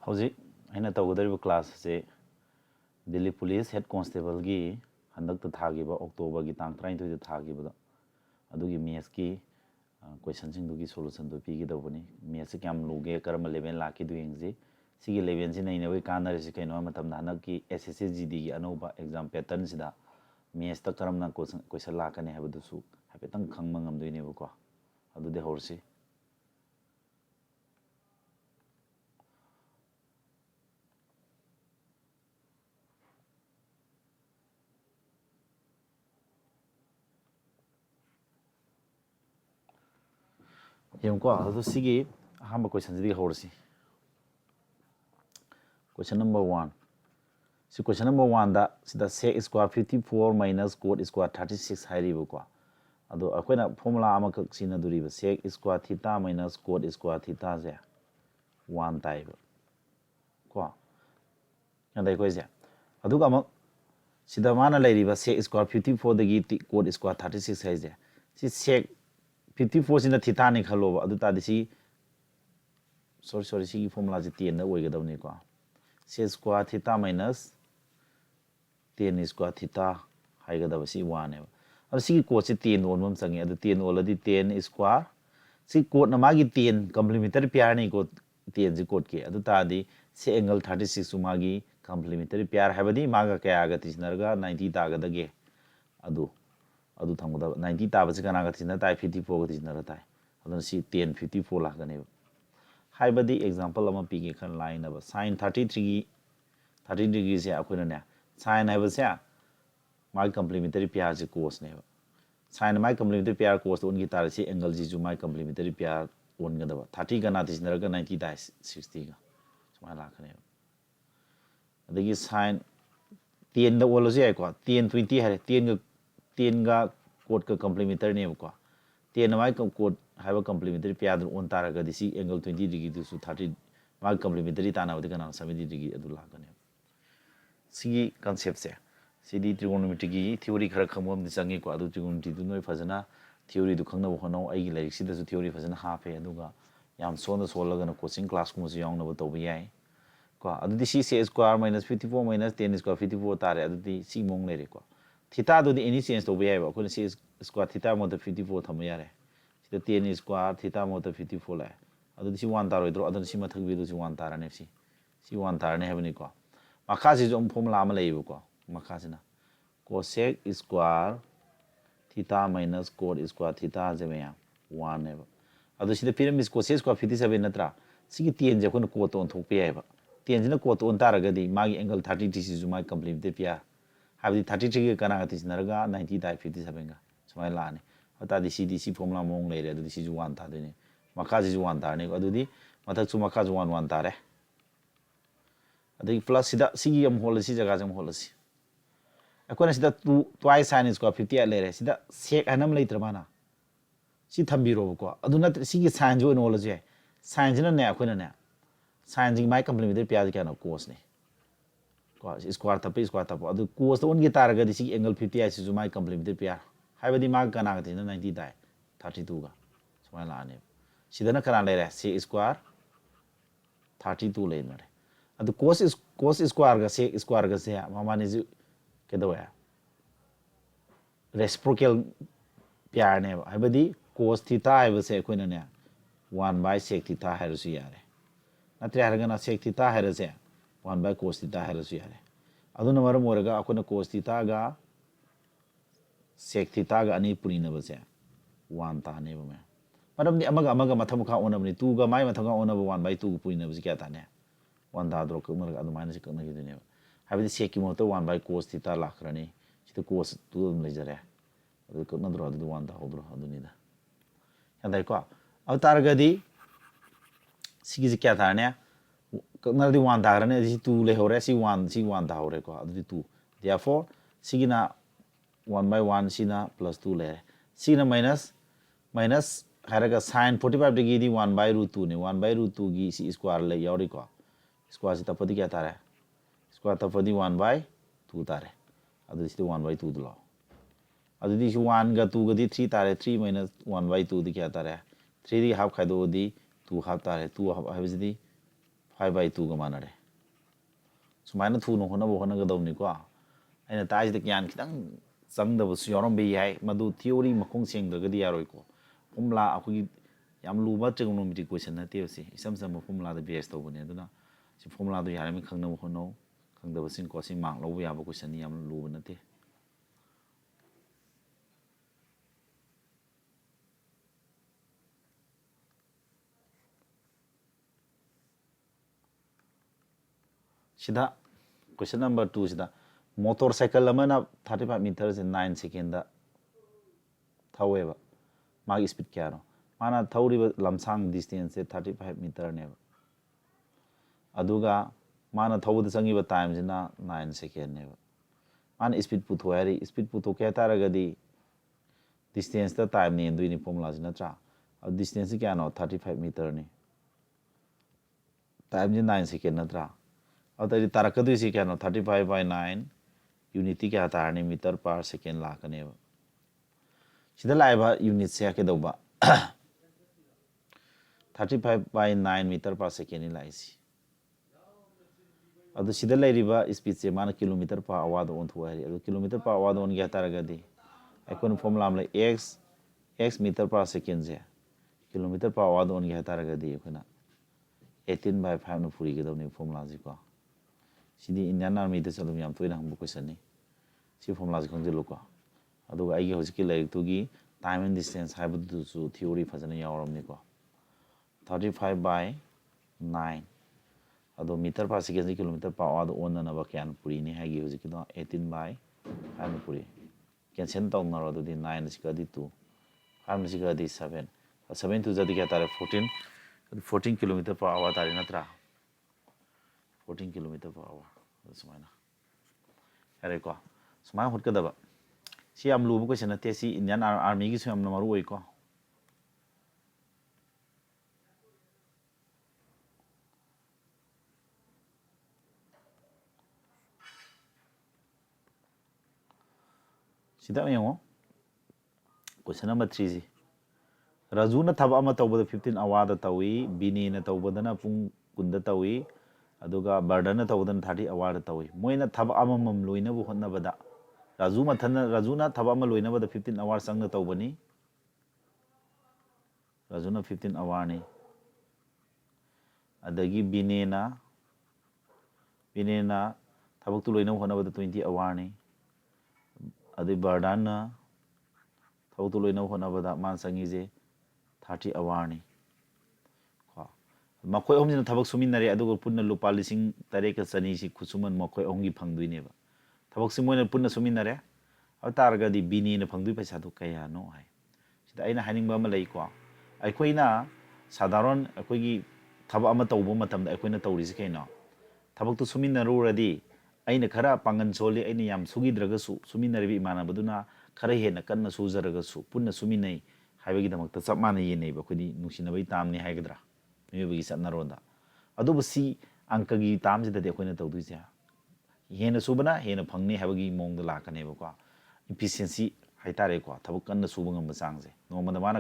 How's aina tawgadariba class se Delhi Police Head Constable gi handak ta thagiba October gi tang 32 da thagiba adugi maths ki question sing dugi solution do pi gi dawani maths ki am luge karma level la ki doing ji sigi level ji nei ne kan na ri kaino matam na nak ki SSC GD gi anoba exam pattern sida maths ta karam na question la ka ne ha du su ha pe tang khang mangam doi ne ko adu de horsi Yung ko ado sige hamba question di horsi question number 1 si question number 1 da sida sec square 54 minus cot square 36 hairibu ko ado akoina formula ama ka sina duriba sec square theta minus cot square theta je 1 type ko yanda ko je adu ka ma sida mana lairiba sec square 54 dagi cot square 36 haije si sec 54 sina theta ni khalo adu ta disi sorry si formula ji 10 na oiga dawni ko sec square theta minus 10 square theta haiga daw si 1 ne adu si code si 10 on mom changi adu 10 oladi 10 square si code na magi 10 complementary pair ni code 10 ji code ke adu ta di si angle 36 su magi complementary pair habadi maga kaya ga tisnarga 90 ta ga dage adu thangda 90 ta basi kana ga tisna tai 54 ga tisna tai adu si 10 54 la ga ne habadi example ama pi ge khan line aba sin 33 30 degree se akoina ne sin hai base my complementary pair ji cos ne sin my complementary pair cos on gi tar si angle ji ju my complementary pair on ga da 30 ga na tisna ga 90 ta 60 ga sma la khane adagi sin 10 da olo je ko 10 20 hai 10 ga code ka complementary ne ko 10 my code have a complementary pair on taraga disi angle 20 degree to 30 my complementary ta na odi kana 70 degree adu la kane sigi concept se sidi trigonometry gi theory khara khamom ni changi ko adu trigonometry du noi fazana theory du khangna bo hono ai gi like sida su theory fazana ha pe aduga yam sonda solaga na coaching class ko su yong na bo to bi yai ko adu di c square minus 54 minus 10 square 54 tare adu di c mong le re ko theta do di any change to bi yai ba ko c square theta mo to 54 tham yare the 10 square theta mo to 54 la adu si 1 tar oidro adu si mathak bi du si 1 tar ne si 1 tar ne hebni ko makha si jom formula ma leibu ko makha sina cosec square theta minus cot square theta je me 1 ne adu si the pyramid cosec square 57 natra si ki 10 je ko cot on thok pe ba 10 jina cot on tar ga di magi angle 30 degree si ju mai complete de pia habdi 30 degree kana ga tisnarga 90 dai 57 ga smai la ne ata di CDC formula mong le adu di si 1 ta de ne makha ji 1 ta ne adu di mathak chu makha 1 ta re adu plus sida sigi am hol si jaga jam hol si akona sida 2 twice sin square 50 le re sida sec anam le trabana si thambiro ko adu na sigi sin jo no le je sin jina ne akona ne sin ji mai complementary pair ka no cos ne ko square ta adu cos on gi tar ga di si angle 50 ai si ju mai complementary pair हाइबदी माग कना गति 90 दाय 32 ga समय लाने सिदना कना ले रे c square 32 ले मरे अदु cos square ga sec square ga से मामाने जु के दो है reciprocal pair ने हाइबदी cos theta हाइब से कोइन ने 1 by sec theta हाइर सु यारे नत्रे हारगना sec theta हाइर से 1 by cos theta हाइर सु यारे अदु नमर मोरगा अकोना cos theta ga sec theta ga ani puri na base 1 ta ne ba me madam ni amaga matham kha ona ni 2 ga mai matham ga ona 1 by 2 puri na base kya ta ne 1 da dro ko mar ga adu minus ka na gi ne ha bi sec ki mo to 1 by cos theta la khrani chita cos 2 le jare adu ko na dro adu 1 da hodro adu ni da ya dai ko aw tar ga di sigi ji kya ta ne ko na di 1 da ne ji 2 le hore si 1 da hore ko adu di 2 therefore sigi na 1 by 1 sina plus 2 le sina minus haraga sin 45 degree di 1 by root 2 ne 1 by root 2 gi si square le yori ko square si tapadi kya tare square tapadi 1 by 2 tare adu si 1 by 2 dlo adu di 1 ga 2 ga di 3 tare 3 minus 1 by 2 di kya tare 3 di half khai do di 2 half tare 2 half hai di 5/2 ga manare sumaina thu no hona ga dawni ko aina tai de kyan kitang sang da bu yorom be yai madu theory makong seng da ga di yaroi ko formula akui yam luba trigonometric question na te si isam sam formula da base to bune duna si formula do yare mi khangna bu hono khangda bu sin ko si mang lo ya bu question ni yam luba na te sida question number 2 sida motorcycle amana 35 meters in 9 second da thaweba magi speed kya no mana thawri lamsang distance se 35 meter ne aduga mana thawda sangi ba time jina 9 second ne mana speed putho hari speed putho kya taragadi distance da time ne duini formula jina tra distance kya no 35 meter ne time je 9 second na tra tari tarakadu isi kya no 35/9 unity kya tarani meter per second lakane ba sida laiba unit se ke doba 35/9 meter per second ni laisi adu sida lairiba speed se mana kilometer per hour do on thuari adu kilometer per hour do on kya taragadi icon formula am like x meter per second je kilometer per hour do on kya taragadi ikuna 18/5 no puri ke dawni formula ji ko sidi Indian Army de salum yam toina hum question ni si formula ji khangje lo ko aduga ai ge hojiki lai tu gi time and distance haibu du su theory phajana yawaram ni ko 35/9 ado meter per second kilometer per hour on na ba kyan puri ni hai ge hojiki do 18/5 no puri cancel tong na ro do di 9 sika di 2 5 sika di 7 7 to jadi kya tare 14 kilometer per hour tare natra 14 kilometer per hour sumaina are ko sumai hot ka daba si am lu bu question ate si Indian Army gi sum na maru oi ko sida yango question number 3 ji Raju na thaba ama tawbada 15 hour da tawi bini na tawbada na pung kunda tawi aduga burden na tawbada 30 hour da tawi moina thaba ama mam loina bu honna bada Raju na thaba ama loina bada 15 hour sang na tawbani Raju na 15 hour ni adagi bini na thabak tu loina honna bada 20 hour ni adi burden na thabak tu loina honna bada man sangi je 30 hour ni makoi om jina thabak suminare adugo punna lupa lising tareka sani si khusuman makoi ongi phangdui ne ba thabak simoina punna suminare atarga di bini na phangdui paisa du kaya no hai sida aina haning ba ma lei ko aikoina sadaron akoigi thaba ama tawbo matam da aikoina tawri si kaino thabak tu suminaro radi aina khara pangan soli aina yam sugi draga su suminare bi mana baduna khara hena kanna sujaraga su punna suminai haibagi damak ta chap mana yene ba khudi nuksina bai tamni haigadra मेबगी सत्नरोदा अदुब सी अंकगी ताम जे दे कोइना तौदु जे हेना सुबना हेना फंगने हाबगी मोंग लाकने बको efficiency हाइतारे को थबक कन्न सुब ngam चांग जे नोमदा माना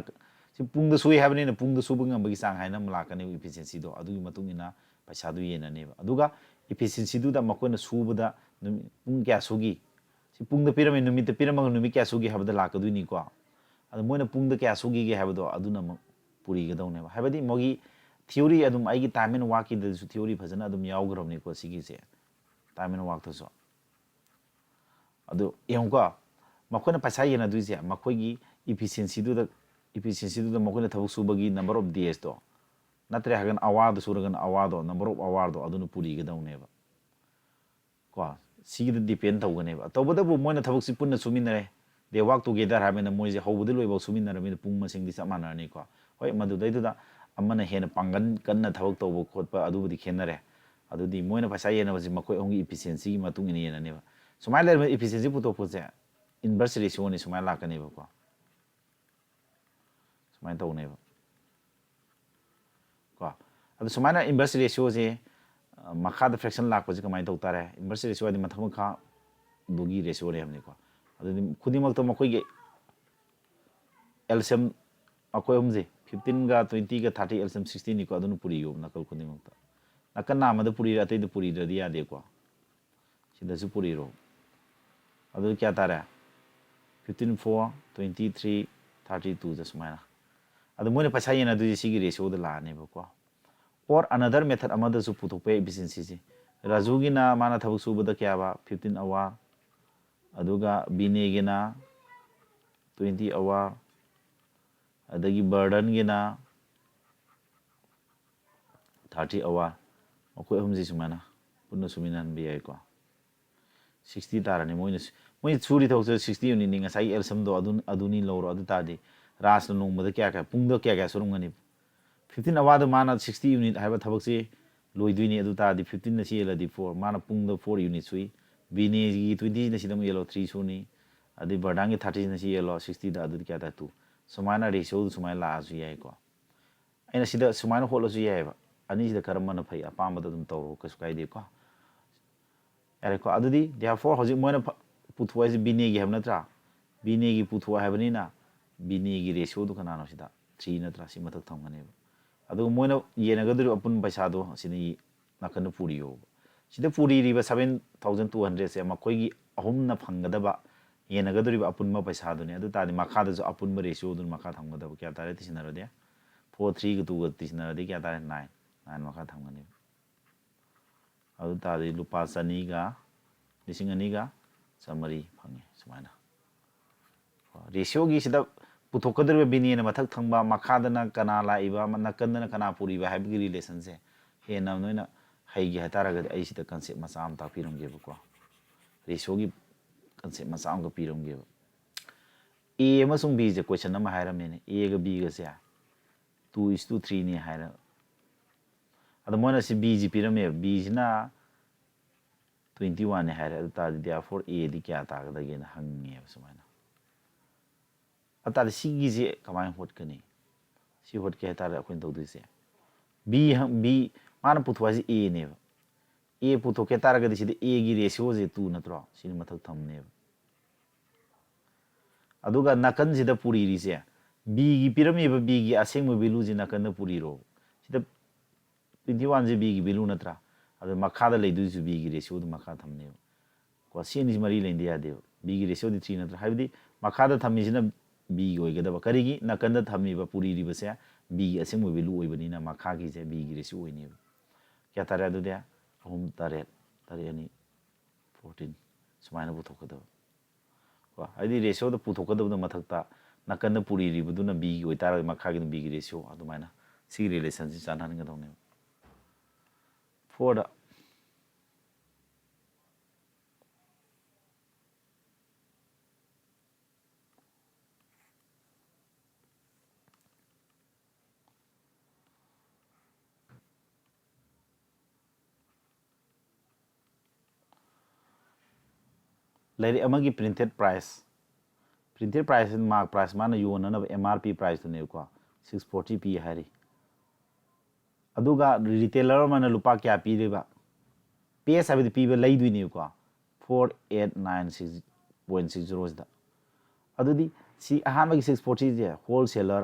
सि पुंग the सुई हाबने पुंग the सुब ngam बगी चांग हाइना लाकने efficiency दो अदुगी मतुंग इना पैसा दु येना ने अदुगा इफिशिएंसी दु दा मकोना सुबदा पुंग क्या सुगी सि पुंग द पिरमे नुमित पिरमग नुमि क्या सुगी हाबदा लाकदु नि को अद मोइना पुंग द क्या सुगी गे हाबदो अदुना पुरी गदौने हाबदी मोगी theory adum aigi time and work in the theory phajana adum yaugrom ni ko sigi se time and work tho adu yongko makona paisa yena du je makoigi efficiency du da makona thabuk subagi number of days to natre hagan award suragan award number of award adunu puri ga daune ba ko sigi da depend tawgane ba tawbada bu moina thabuk si punna suminare they work together habena moije hobudi loiba suminare me pung masing di samana ni ko hoi madu dai du da amana hena pangan kanna thawak tawbo khotpa adubudi khenare adudi moina paisa yena baji makoi ongi efficiency gi matung ni yena ne ba sumai le efficiency puto pose inverse ratio ni sumai lakane ba ko sumai taw ne ba ko adu sumai na inverse ratio je makha da fraction lakpa ji kamai taw tare inverse ratio di matham kha dugi ratio re hamni ko adudi khudi mak to makoi ge LCM akoi omje 15 ga 20 ga 30 LCM 16 ni ko adunu puri yo nakal khuni mak nakan namada puri atai da puri da dia de ko sida su puri ro adu kya tare 15 4 23 32 da sumaina adu moine paisa yena du sigi ratio da la ne ko or another method amada su puthok pe efficiency ji raju gi na mana thabuk su bada kya ba 15 hour aduga bine gi na 20 hour adagi burden gi na 30 hour akoi hum ji sumana punna suminan bi ai ko 60 tarani moi churi thok 60 unit ni ngasai elsam do aduni loro adu tadi ras no mada kya kya pung do kya surung ngani 15 hour da mana 60 unit haiba thabak si loidui adu tadi 15 na si eladi 4 mana pung do 4 unit sui bine gi 20 na sidam yelo 3 suni adi burden gi 30 na si yelo 60 da adu kya ta 2 sumana ratio sumai la asu yai ko aina sida sumana holo su yai ba ani sida karamana phai apamba da dum tawro kasu kai de ko are ko adudi therefore hoji moina puthwa ji bine gi hamna tra bine gi puthwa habani na bine gi ratio du kana no sida 3 na tra si matak thangane adu moina yena ga du apun paisa do sini nakana puri yo sida puri ri ba 7200 se makoi gi ahum na phangada ba yena ga du apun ma paisa do ne adu ta di makha da apun ma ratio du makha thangada ba kya tare tisina ro de 4 3 ga 2 ga tisina ro de kya tare 9 9 makha thangane adu ta di lupa sani ga lising ani ga samari phange sumaina ratio gi sida puthokadre bini na mathak thangba makha na kana la iba na kan kana puri ba habi relation se he na noina hai gi hatara ga ai sida concept ma sam ta pirum ge ko ratio gi concept ma sam ga pirum ge a amasung b je question na ma hairam ne a ga b ga se 2:3 ni haira adu moina si b ji piram e b jina 21 ne haira adu ta therefore a di kya ta ga ge na hange sumaina ata si gi je kamai hot kani si hot ke ta ra khun to du se b mana puthwa ji a ne a putho ke ta ra ga di si a gi ratio je 2 na tro si mathak tham ne aduga nakan jida puri ri se b gi pirami ba b gi aseng ma value ji nakan na puri ro sida 21 ji b gi value na tra adu makha da leidu ju b gi ratio du makha tham ne ko si ni mari le india de b gi ratio di 3 na tra haibdi makha da thami jina b gi oi ga da kari gi nakan da thami ba puri ri ba se b gi aseng ma value oi bani na makha gi je b gi ratio oi ne kya tare adu de hum tare ni 14 sumaina bu thok da adi ratio da puthok da mathak ta nakan da puri ri bu na b gi oi tar makha gi b gi ratio adu maina si relation si chan han ga dong ne for da lady amagi printed price mark price mana yona na mrp price to ne ko 640 p hari aduga retailer mana lupa kya pi re ba ps abi pi ba lai du ne ko 4896.60 da adudi si ahan magi 640 je wholesaler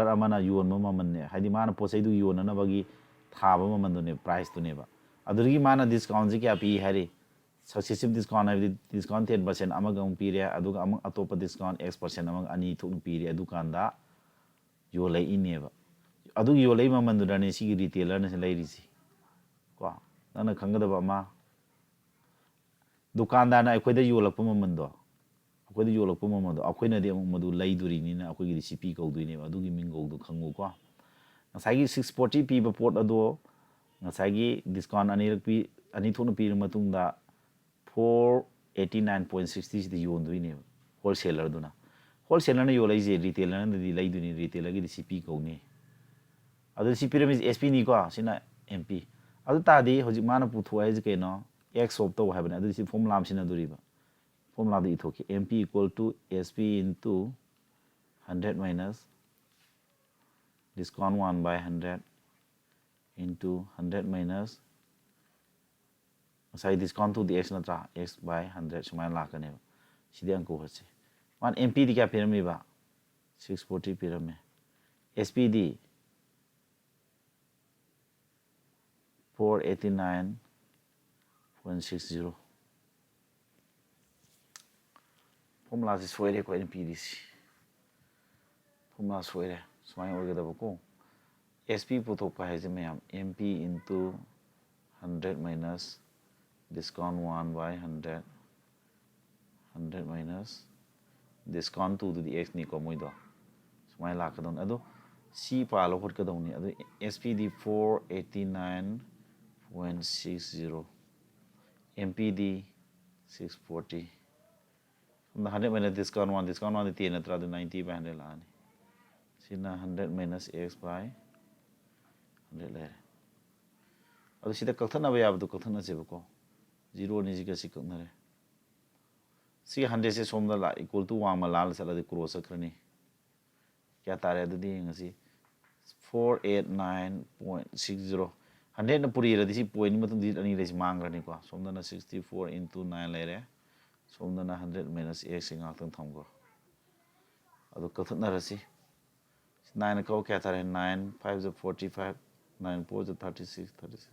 amana yon ma man ne hadi mana posai du yon na bagi thaba ma man do ne price to ne ba adurgi mana discount ji kya pi hari successive discount have discount 10% amaga pire aduga amang atopa discount x% amang ani thuk pire adukanda yo lai ineba adu yo lai ma mandu rani si retailer na lai risi ko nana khangada ba ma dukandar na akoida yo lakpa ma mando akoida yo lakpa ma mando akoina de madu lai duri ni na akoi recipe ko du ne adugi mingo du khangu ko ngasai 640 p ba port ado ngasai discount ani pi ani thuk pi matung da 489.60 the yon do ne wholesaler duna wholesaler na yo lai je retailer na di lai du ni retailer gi CP ko ni adu CP remis SP ni ko sina MP adu ta di hoji mana pu thu ai je ke no x of to habana adu si formula sina duri ba formula di thoki MP equal to SP into 100 minus discount 1 by 100 into 100 minus sai discount to the x na tra x by 100 sumai la ka ne sidi ang ko hoche 1 mp di kya pirami ba 640 pirame spd 489.60 formula is soire ko NPDC formula soire sumai orgadaba ko SP puthokpa haise mayam MP into 100 minus discount 1 by 100 minus discount 2 to the x ni ko moido sumai lakadon ado C palo hot kadon ni ado SPD 489.60 MPD 640 from the 100 minus discount 1 the 10 atra 90 by 100 lani sina 100 minus x by 100 le ado sida kakthana ba yabdu kakthana se ko 0 ni jiga si kaknare si 100 se somda la equal to 1 ma lal sala de cross akrani kya tare adu di ngasi 489.60 100 na puri ra disi point ni matung di ani res mangrani ko somda na 64 into 9 lere somda na 100 minus x ngak tang thamgo adu kakthana ra si 9 ko kya tare 9 5 is 45 9 4 is 36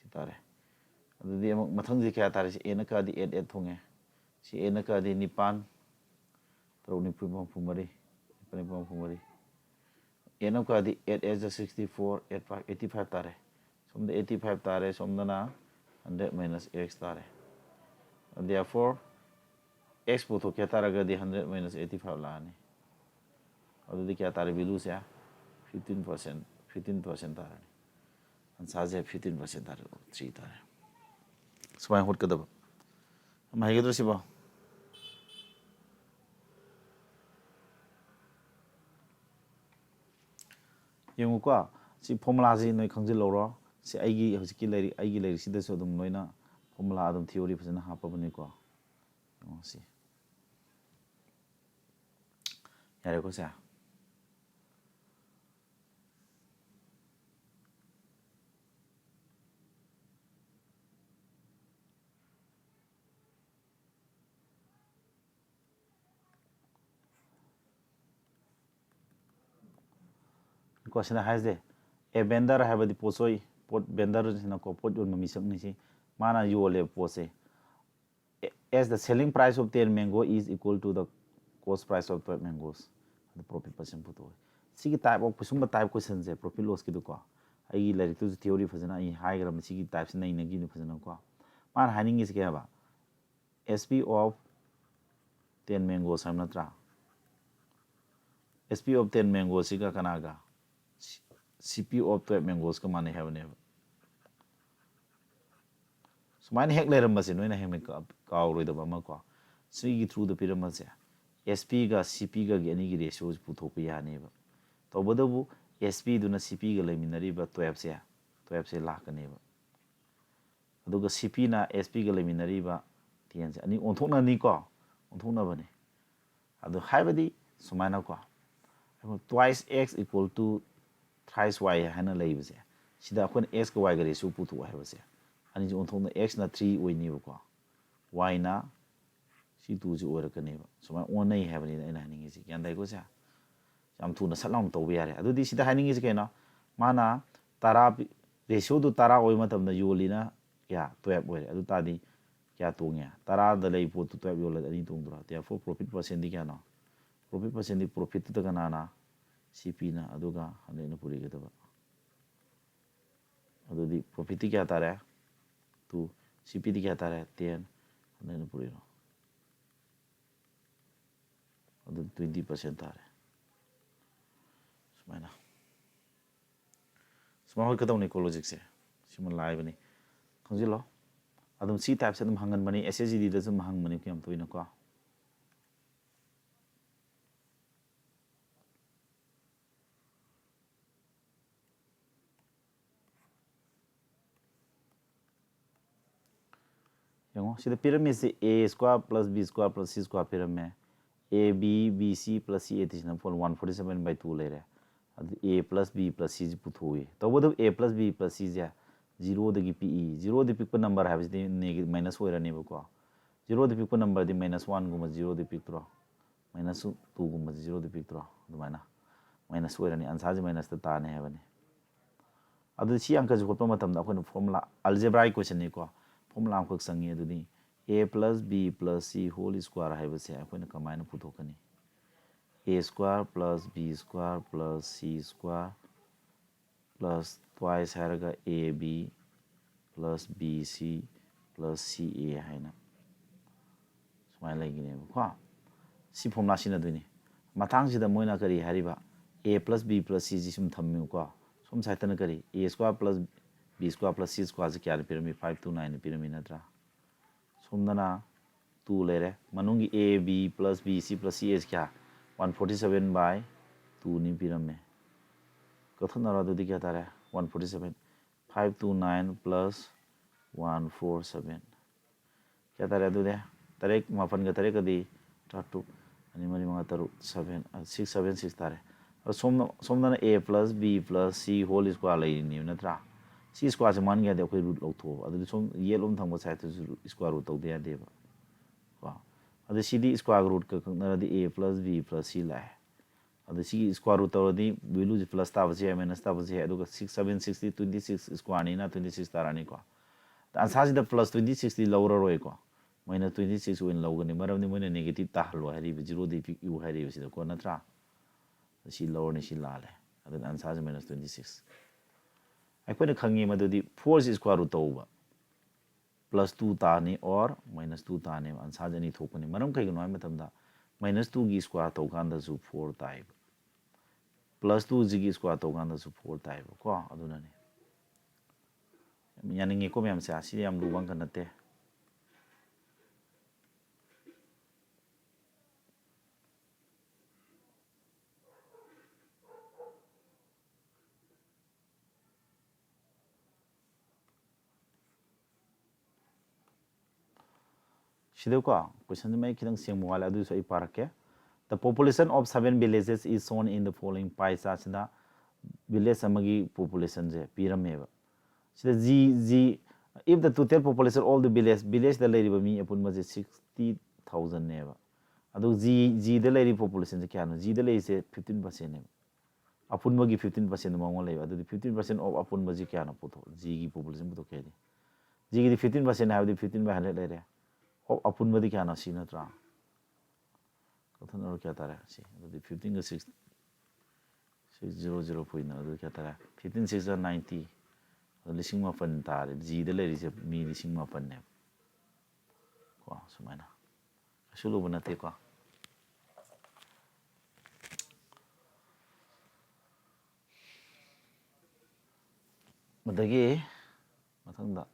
si tare adu di mathang di kya tare si n ka di 8 thonge si n ka di nipan tro ni pum pumari pum pumari n ka di 8 is 64 85 tare somda 85 tare somda na 100 minus x tare and therefore x puto kya tare ga di 100 minus 85 la ni adu di kya tare value se 15% tare answer je 15% tare 3 tare smai hot kadaba mai gedro siba yung ko si formula si noi khangjil loro si aigi hojiki lairi sida so dum noina formula adum theory phasana hapa bani ko si yare ko sa question has de a vendor have the posoi pot vendor na ko pot on mi sakni si mana yole pose as the selling price of 10 mango is equal to the cost price of 12 mangoes the profit percent puto si type of kusum type question je profit loss ki ko ai la to theory phasana ai high gram si type se nai na gi phasana ko man haning is ke ba SP of 10 mangoes am natra SP of 10 mangoes si ka kanaga CP of 12 mangoes ka mane have never so mine hek le ramba se no na hek ka roi da ba ma ko si through the pyramid se SP ga CP ga ge ani gi ratio puthok ya ne ba to bodabu SP du na CP ga le minari ba 12 se la ka ne ba adu ga CP na SP ga le minari ba 10 se ani onthok na ni ko onthok na ba ne adu haibadi sumaina ko twice x equal to thrice y hana leibse sida akon x ka y ga ratio putu wa hebse ani on thong x na 3 oi ni ko y na si 2 ji ora ka ne ba so ma on nei hebani na haningi si kyan dai ko sa jam thu na salam to bi yare adu di sida haningi si kena mana tara ratio du tara oi matam na yoli na ya 12 oi adu ta di kya tongya tara da lei pu tu 12 yol ani tong dura therefore profit percent di kya na profit percent di profit tu ka na CP na aduga hane na puri ga daba adu di profit kya tare tu CP di kya tare 10 hane na puri no adu 20% tare smaina small ka tawni ko logic se siman live ni khongjilo adum C type se dum hangan mani SSD da sum hang mani kyam toina ko see the pyramid is a square plus b square plus c square pyramid a b b c plus c is for 147 by 2 later a plus b plus c puthui to both a plus b plus c ja 0 the pe 0 the pick number have the negative minus 4 ani ko 0 the pick number the minus 1 guma 0 the pick throw minus 2 guma 0 the pick throw dumana minus 4 ani answer minus ta ne have ni ꯑꯗꯨ ꯁꯤ ꯑꯪꯀꯁꯤ ꯍꯣꯠꯄ ꯃꯇꯝꯗ ꯑꯩꯈꯣꯏꯅ formula ꯑꯜꯖꯦꯕ꯭ꯔꯥꯒꯤ ꯀꯣꯏꯁꯟꯅꯤꯀꯣ formula ꯑꯃꯈꯛ ꯆꯪꯉꯤ ꯑꯗꯨꯗꯤ a + b + c hall square ꯍꯥꯏꯕꯁꯦ ꯑꯩꯈꯣꯏꯅ ꯀꯃꯥꯏꯅ ꯄꯨꯊꯣꯛꯀꯅꯤ a square + b square + c square plus twice haraga ab plus bc plus ca haina sumai lagine ko si formula sina duni mathang sida moina kari hariba a plus b plus c ji sum thammi ko sum saitana kari a square plus b square plus c square ji kya pirami 529 pirami natra sumdana 2 lere manungi a b plus b c plus c is kya 147 by 2 ni pirame kathana ra dudi kya tare 147 529 plus 147 kya tare adu de tarek mapan ga tarek adi 2 ani mari manga taru 7 676 tare somna a plus b plus c whole square lai ni natra c square se man ga de koi root lotho adu som yelom thangba side to square root tau de ba wa adu cd square root ka na di a plus b plus c lai adu c square root tawdi value plus ta base minus ta base adu 6 7 60 26 square ni na 26 tarani ko the answer is the plus 26 di lower roi ko minus 26 win low ni maram ni moina negative ta halo hari 0 di pick u hari si ko natra si lower ni si lale adu answer is minus 26 ai ko ne khangi madudi 4 square root tawba plus 2 ta ni or minus 2 ta ni answer jani thokani maram kai no matam da minus 2 gi square to kan da su 4 type plus 2 gi square to kan da su 4 type ko aduna ni yani ngi ko myam sa si yam lu wang kan te Shido ko question mai kidang sing mo wala adu so iparake the population of 7 villages is shown in the following pie chart sida village amagi population je pirameba sida g if the total population all the village da leriba mi apun ma je 60000 neba adu g da leri population je kyano g da lei se 15% neba apun ma gi 15% ma ngo lei adu 15% of apun ma ji kyano puto g gi population puto kedi g gi 15% ha 15 by 100 lere of apun ma di kyano si na tra कथन और क्या तारा सी तो 15 का 6 600 point adu kya tara 15 690 lising ma pan tare ji de le ri mi lising ma pan ne ko sumaina sulu bana te ko madagi mathang da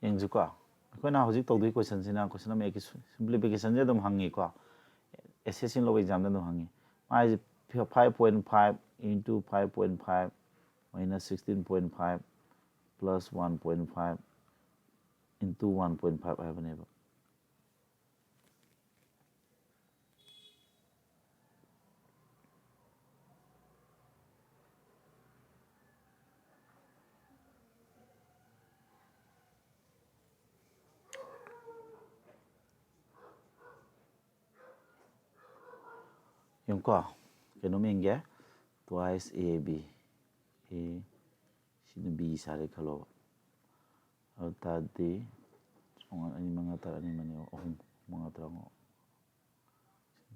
yang ju ko na hojik tawdui question sina question am ek simplification je dum hangi ko assessing lo exam da dum hangi mai 5.5 into 5.5 minus 16.5 plus 1.5 into 1.5 haveneba yung ko keno menge twice ab a sino b sare khalo ta de songan ani manga tar ani mani ohum manga tar ngo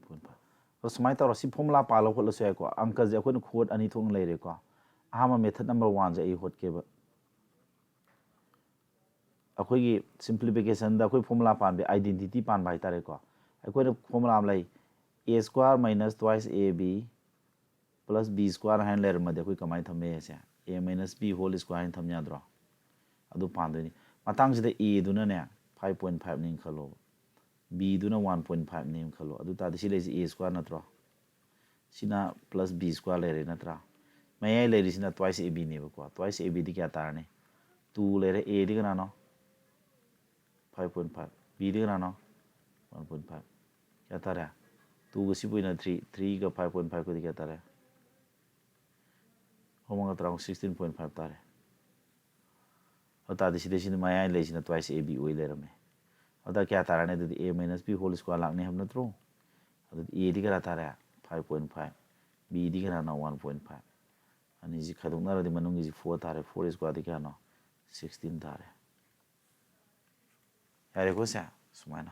pon pa so smai tar si formula pa lo kholo se ko angka je ko khod ani thong le re ko ahama method number 1 je ai hot ke ba akoi gi simplification da akoi formula pan be identity pan bai tare ko akoi formula am lai a square minus twice ab plus b square hand layer made koi kamai thame se a minus b whole square hand thamnya dro adu pandoni matang sida a duna ne 5.5 ning khalo b duna 1.5 ning khalo adu ta disi le a square natro sina plus b square layer natra mai layer sina twice ab ne ko twice ab di kya tar ne 2 layer a di kana no 5.5 b di kana no 1.5 kya tar 2 ga 3 3 ga 5.5 ko di kya tare homanga tarang 16.5 tare ꯑꯗꯨ ꯁꯤꯗꯩꯁꯤꯅ ꯃꯌꯥꯏ ꯂꯩꯁꯤꯅ twice A B ꯑꯣꯏ ꯂꯩꯔꯝꯃꯦ ꯑꯗꯨꯗ ꯀꯌꯥ ꯇꯥꯔꯅꯤ ꯑꯗꯨꯗꯤ ꯑꯦ minus B hall square ꯂꯥꯛꯅꯤ ꯍꯥꯏꯕ ꯅꯠꯇ꯭ꯔꯣ ꯑꯗꯨꯗꯤ ꯑꯦꯗꯤ ꯀꯌꯥ ꯇꯥꯔꯦ 5.5 ꯕꯤꯗꯤ ꯀꯌꯥꯅꯣ 1.5 ꯑꯅꯤꯁꯤ ꯈꯥꯏꯗꯣꯛꯅꯔꯗꯤ ꯃꯅꯨꯡꯒꯤꯁꯤ 4 ꯇꯥꯔꯦ 4 ꯁ꯭ꯀ꯭ꯋꯥꯔꯗꯤ ꯀꯌꯥꯅꯣ 16 ꯇꯥꯔꯦ ꯌꯥꯔꯦꯀꯣ ꯁꯦ ꯁꯨꯃꯥꯏꯅ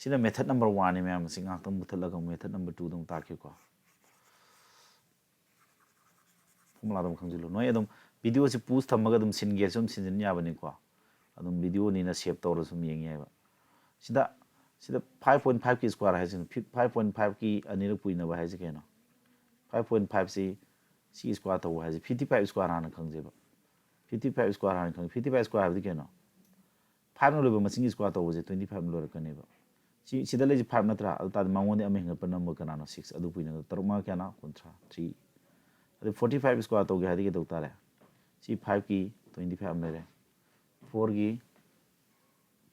ꯁꯤꯅ ꯃꯦꯊꯠ ꯅꯝꯕꯔ 1ꯅꯤ ꯃꯌꯥꯝ ꯃꯁꯤ ꯉꯥꯛꯇꯪ ꯃꯨꯊꯠꯂꯒ ꯃꯦꯊꯠ ꯅꯝꯕꯔ 2ꯗ ꯑꯃꯨꯛ ꯇꯥꯛꯈꯤꯀꯣ ꯐꯣꯔꯃꯨꯂꯥꯗꯣ ꯈꯪꯖꯤꯜꯂꯨ ꯅꯣꯏ ꯑꯗꯨꯝ ꯚꯤꯗꯤꯑꯣꯁꯤ ꯄꯨꯁ ꯊꯝꯃꯒ ꯑꯗꯨꯝ ꯁꯤꯟꯒꯦꯁꯨ ꯑꯗꯨꯝ ꯁꯤꯟꯖꯤꯟ ꯌꯥꯕꯅꯤꯀꯣ ꯑꯗꯨꯝ ꯚꯤꯗꯤꯑꯣꯅꯤꯅ ꯁꯦꯞ ꯇꯧꯔ ꯁꯨꯝ ꯌꯦꯡ ꯌꯥꯏꯕ sida 5.5 ki square hai 5.5 ki anirak puinaba hai keno 5.5 si square to hai 55 square hana khangje ba 55 square hana khang 55 square hai keno 5 no leba masing square to je 25 no lora kane ba si sida le 5 natra alta mangonde am hinga pa number kana no 6 adu puina taruma kana kontra 3 adu 45 square to ge hai ke to tare si 5 ki 25 mere 4 ki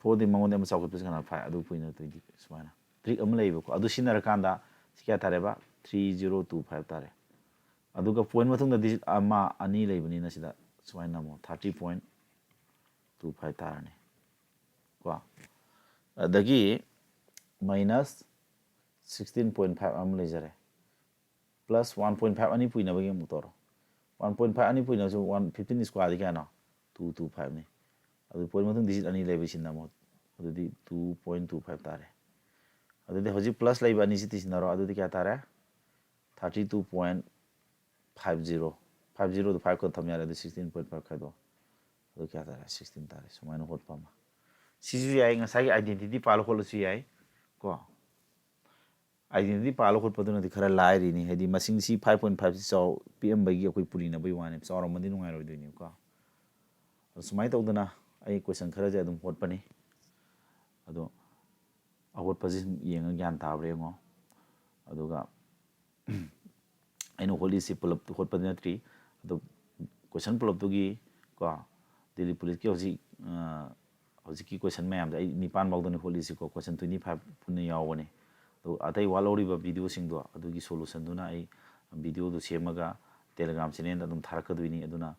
4 di mangonde am chawk plus kana 5 adu puina 20 sumana trick am leiba ko adu sinara kanda si kya tare ba 3025 tare adu ka point mathung da digit ama ani leibani na sida sumana mo 30.25 tarane ko adagi minus 16.5 am lejare plus 1.5 ani puina bagi motor 1.5 ani puina so 115 square di kana 225 ni adu point mathung digit ani leiba sinna mo adu 2.25 tare adu hoji plus leiba ani siti sinaro adu kya tare 32.50 50 to 5 ko tham yare adu 16.5 khado adu kya tare 16 tare sumaina hot pama sisu yai ngasai identity palo hol su yai ko identity palo hot paduna di khara lai ri ni hedi masing si 5.5 si chaw pm bagi akoi puri na bai wane chawra mandi nungai roi doi ni ko sumai tawdana ai question khara ja dum hot pani ado awot position yenga gyan tabre ngo aduga aino holi si pull up to hot padina 3 ado question pull up to gi ko Delhi police ki hoji ki question mayam ai nipan bawdani holi si ko question 25 punna yawone to atai walori ba video sing do adugi solution duna ai video do semaga telegram channel adum tharakaduni aduna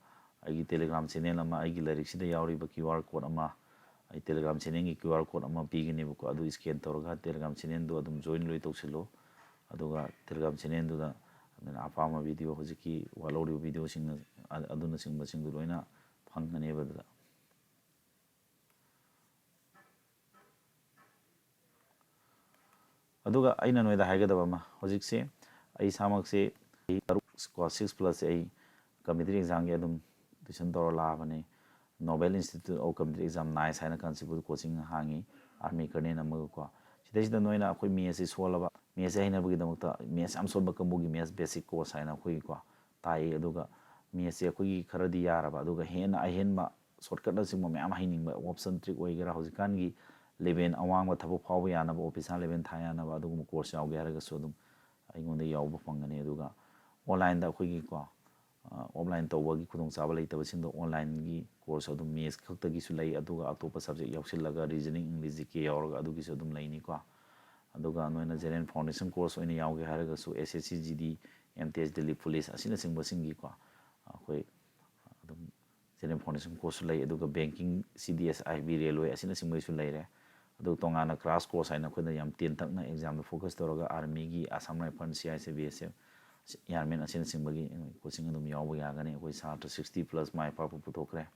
ai telegram channel ama ai lyrics da yawri ba QR code ama ai telegram channel gi QR code ama pigini bu ko adu scan tawraga telegram channel do adum join loi tawsilo aduga telegram channel do da aduna apama video hojiki walori video sing aduna sing basing do loina phangane ba da aduga aina noida haigadaba ma hojik se ai samak se 6 plus ai committee exam ge adum tuition tor la bane Nobel Institute of Computer Exam nice haina Constable coaching hangi army karne na mag ko sida noina akoi mi ase solaba mi ase haina bugi damakta mi ase am solba kambugi mi ase basic course haina khoi ko tai aduga mi ase akoi kharadi yaraba aduga hena ahenba shortcut na sing mo me am hainingba option trick oigera hojikan gi level awang thabu phawba yanaba officer level thayana ba adugum course yaw ge haraga so dum aingonda yawba pangane aduga online da khoi gi ko offline tawagi khudong chaba leitaba singdo online gi course adum maths khakta gi su lei aduga atopa subject yawsillaga reasoning english ki yawraga adugi su adum leini ko aduga noina general foundation course oina yawge haraga su SSC GD MTS Delhi police asina singba singi ko khoi adum general foundation course lei aduga banking CDS IB railway asina singba su leire adu tongana class course aina khona yam 10 takna exam da focus tawraga army gi assam rifle CIC BSF yarmen asin singbagi coaching adum yawba yagani akoi satra 60 plus mai pa pu thokre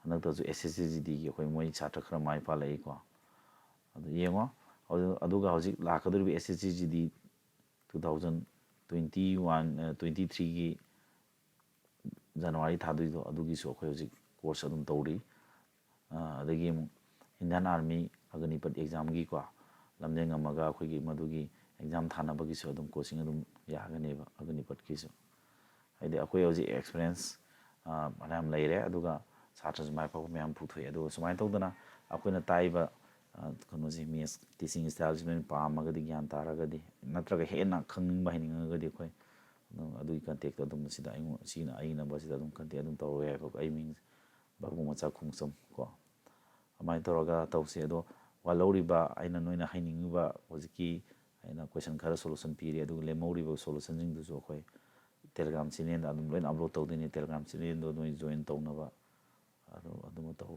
anak ta ju SSCGD gi akoi moi satra khara mai pa lai ko adu yengo aduga hojik lakadur bi SSCGD 2021 23 gi January thadui do adugi so akoi hojik course adum tawri adagi Indian Army agnipat exam gi ko lamjeng amaga akoi gi madugi exam thana bagi so adum coaching adum yagane ba agnipat ki so haide akoi hoji experience manam leire aduga satras mai pa me am puthui adu sumai tawdana akoina taiba kono ji mes teaching establishment pa magadi gyan taragadi natraga hena khangning ba hininga gadi koi adu contact adum sida sina aina ba sida adum contact adum taw ya ko ai ming babu macha khungsam ko amai tawraga tawse ado walori ba aina noina haininga ba hojiki aina question khara solution piri adu le mauri ba solution jing du so khoi Telegram ꯆꯦꯅꯦꯜꯗ ꯑꯗꯨꯝ ꯂꯣꯏꯅ upload ꯇꯧꯗꯣꯏꯅꯤ Telegram ꯆꯦꯅꯦꯜꯗꯣ ꯅꯣꯏ join ꯇꯧꯅꯕ ꯑꯗꯨꯃ ꯇꯧ